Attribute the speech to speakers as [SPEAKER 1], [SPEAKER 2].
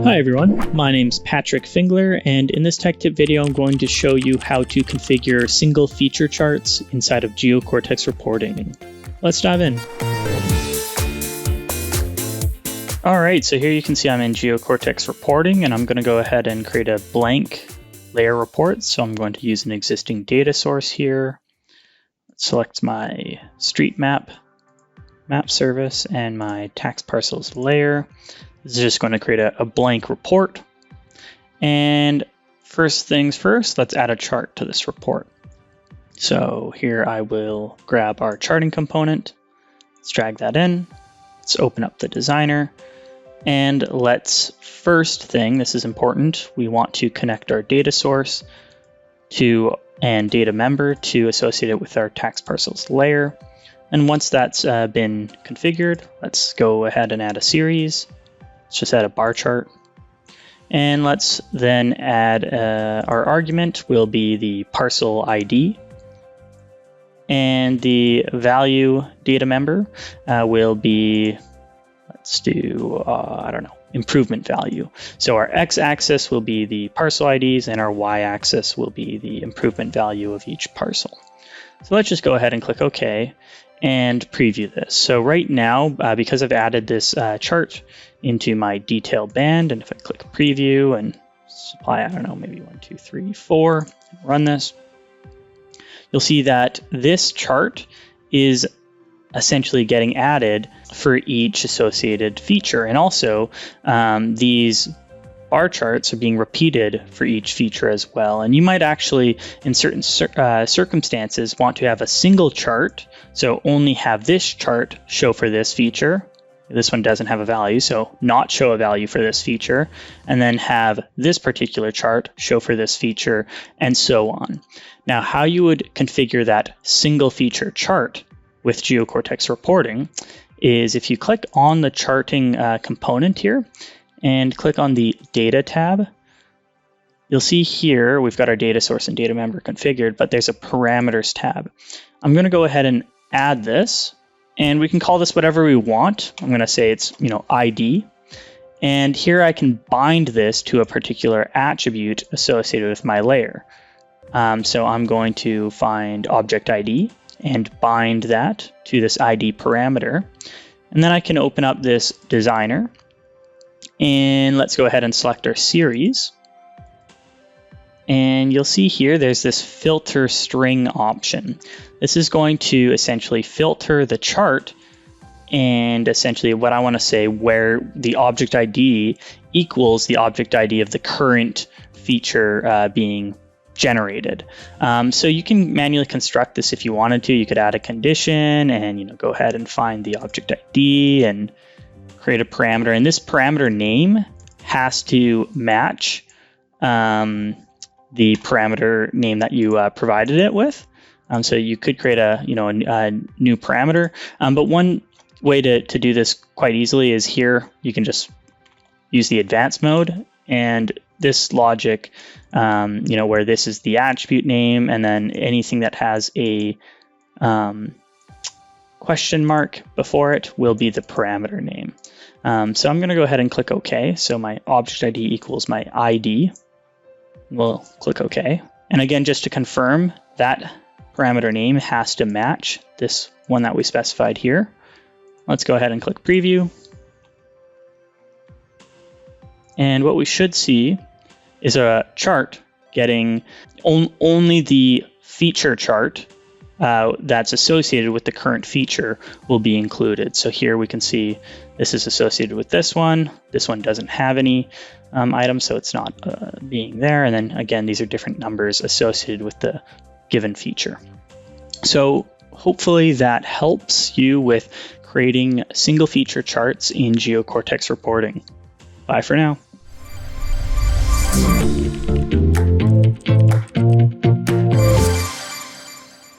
[SPEAKER 1] Hi everyone, my name's Patrick Fingler, and in this tech tip video I'm going to show you how to configure single feature charts inside of Geocortex Reporting. Let's dive in. Alright, so here you can see I'm in Geocortex Reporting, and I'm going to go ahead and create a blank layer report. So I'm going to use an existing data source here. Select my street map service and my tax parcels layer. This is just going to create a blank report. And first things first, let's add a chart to this report. So here I will grab our charting component. Let's drag that in. Let's open up the designer. And let's first thing, this is important, we want to connect our data source and data member to associate it with our tax parcels layer. And once that's been configured, let's go ahead and add a series. Let's just add a bar chart. And let's then add our argument will be the parcel ID. And the value data member will be, let's do, improvement value. So our x-axis will be the parcel IDs and our y-axis will be the improvement value of each parcel. So let's just go ahead and click OK and preview this. So right now, because I've added this chart into my detailed band, and if I click preview and supply, maybe 1, 2, 3, 4, run this, you'll see that this chart is essentially getting added for each associated feature. And also these bar charts are being repeated for each feature as well. And you might actually, in certain circumstances, want to have a single chart. So only have this chart show for this feature. This one doesn't have a value, so not show a value for this feature. And then have this particular chart show for this feature, and so on. Now, how you would configure that single feature chart with Geocortex Reporting is if you click on the charting component here and click on the Data tab, you'll see here we've got our data source and data member configured, but there's a Parameters tab. I'm going to go ahead and add this, and we can call this whatever we want. I'm going to say it's ID, and here I can bind this to a particular attribute associated with my layer. So I'm going to find object ID and bind that to this ID parameter. And then I can open up this designer, and let's go ahead and select our series. And you'll see here there's this filter string option. This is going to essentially filter the chart, and essentially what I want to say where the object ID equals the object ID of the current feature being generated. So you can manually construct this if you wanted to. You could add a condition and go ahead and find the object ID and create a parameter. And this parameter name has to match the parameter name that you provided it with. So you could create a new parameter. But one way to do this quite easily is here. You can just use the advanced mode, and this logic, where this is the attribute name, and then anything that has a question mark before it will be the parameter name. So I'm going to go ahead and click OK. So my object ID equals my ID. We'll click OK. And again, just to confirm, that parameter name has to match this one that we specified here. Let's go ahead and click preview. And what we should see is a chart getting only the feature chart that's associated with the current feature will be included. So here we can see this is associated with this one. This one doesn't have any items, so it's not being there. And then again, these are different numbers associated with the given feature. So hopefully that helps you with creating single feature charts in Geocortex Reporting. Bye for now.